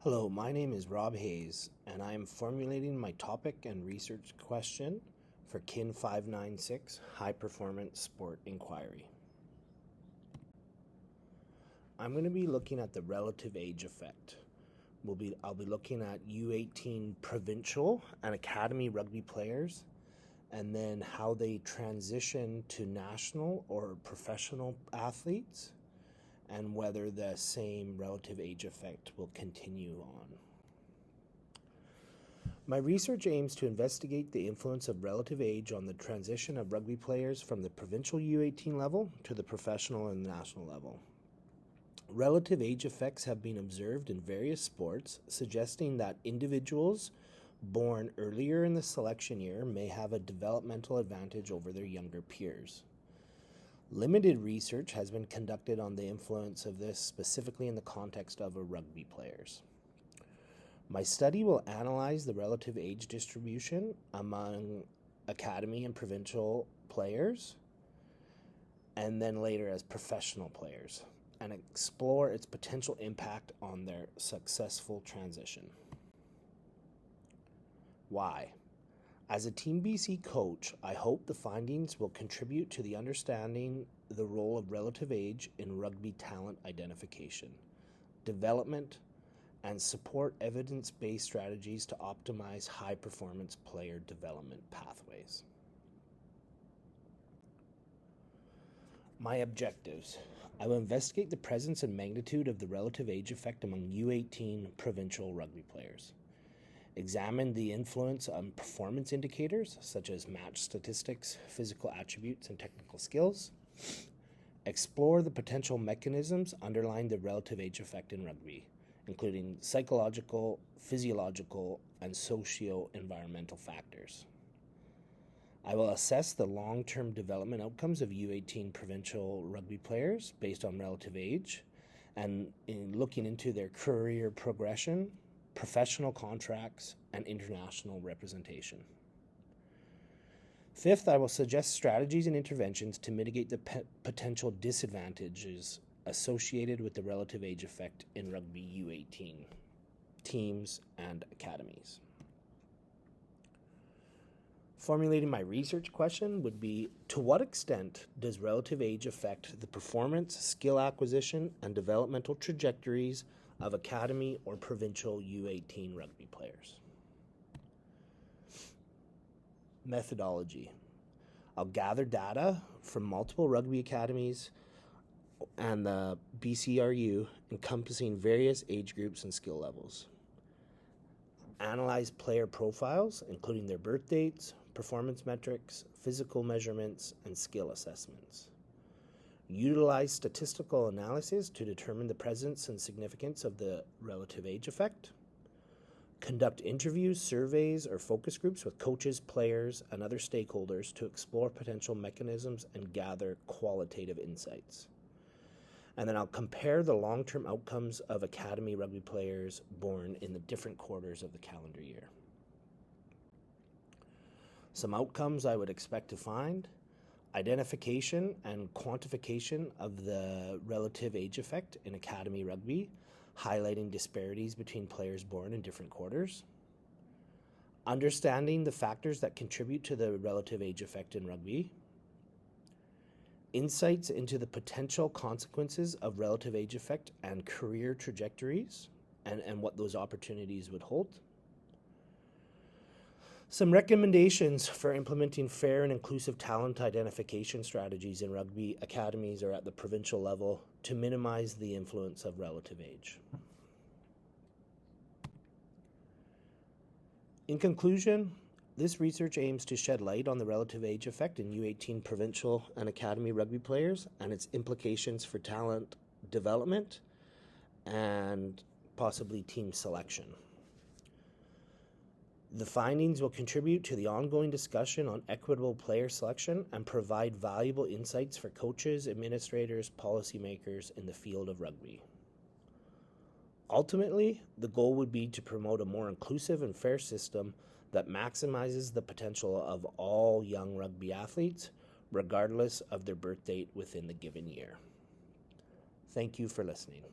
Hello, my name is Rob Hayes, and I am formulating my topic and research question for KIN 596 High Performance Sport Inquiry. I'm going to be looking at the relative age effect. I'll be looking at U18 provincial and academy rugby players, and then how they transition to national or professional athletes, and whether the same relative age effect will continue on. My research aims to investigate the influence of relative age on the transition of rugby players from the provincial U18 level to the professional and national level. Relative age effects have been observed in various sports, suggesting that individuals born earlier in the selection year may have a developmental advantage over their younger peers. Limited research has been conducted on the influence of this, specifically in the context of rugby players. My study will analyze the relative age distribution among academy and provincial players, and then later as professional players, and explore its potential impact on their successful transition. Why? As a Team BC coach, I hope the findings will contribute to the understanding the role of relative age in rugby talent identification, development, and support evidence-based strategies to optimize high-performance player development pathways. My objectives. I will investigate the presence and magnitude of the relative age effect among U18 provincial rugby players. Examine the influence on performance indicators such as match statistics, physical attributes, and technical skills. Explore the potential mechanisms underlying the relative age effect in rugby, including psychological, physiological, and socio-environmental factors. I will assess the long-term development outcomes of U18 provincial rugby players based on relative age, and in looking into their career progression, professional contracts, and international representation. Fifth, I will suggest strategies and interventions to mitigate the potential disadvantages associated with the relative age effect in rugby U18 teams and academies. Formulating my research question would be, to what extent does relative age affect the performance, skill acquisition, and developmental trajectories of academy or provincial U18 rugby players? Methodology. I'll gather data from multiple rugby academies and the BCRU encompassing various age groups and skill levels. Analyze player profiles, including their birth dates, performance metrics, physical measurements, and skill assessments. Utilize statistical analysis to determine the presence and significance of the relative age effect. Conduct interviews, surveys, or focus groups with coaches, players, and other stakeholders to explore potential mechanisms and gather qualitative insights. And then I'll compare the long-term outcomes of academy rugby players born in the different quarters of the calendar year. Some outcomes I would expect to find: identification and quantification of the relative age effect in academy rugby, highlighting disparities between players born in different quarters. Understanding the factors that contribute to the relative age effect in rugby. Insights into the potential consequences of relative age effect and career trajectories, and what those opportunities would hold. Some recommendations for implementing fair and inclusive talent identification strategies in rugby academies or at the provincial level to minimize the influence of relative age. In conclusion, this research aims to shed light on the relative age effect in U18 provincial and academy rugby players and its implications for talent development and possibly team selection. The findings will contribute to the ongoing discussion on equitable player selection and provide valuable insights for coaches, administrators, policymakers in the field of rugby. Ultimately, the goal would be to promote a more inclusive and fair system that maximizes the potential of all young rugby athletes, regardless of their birth date within the given year. Thank you for listening.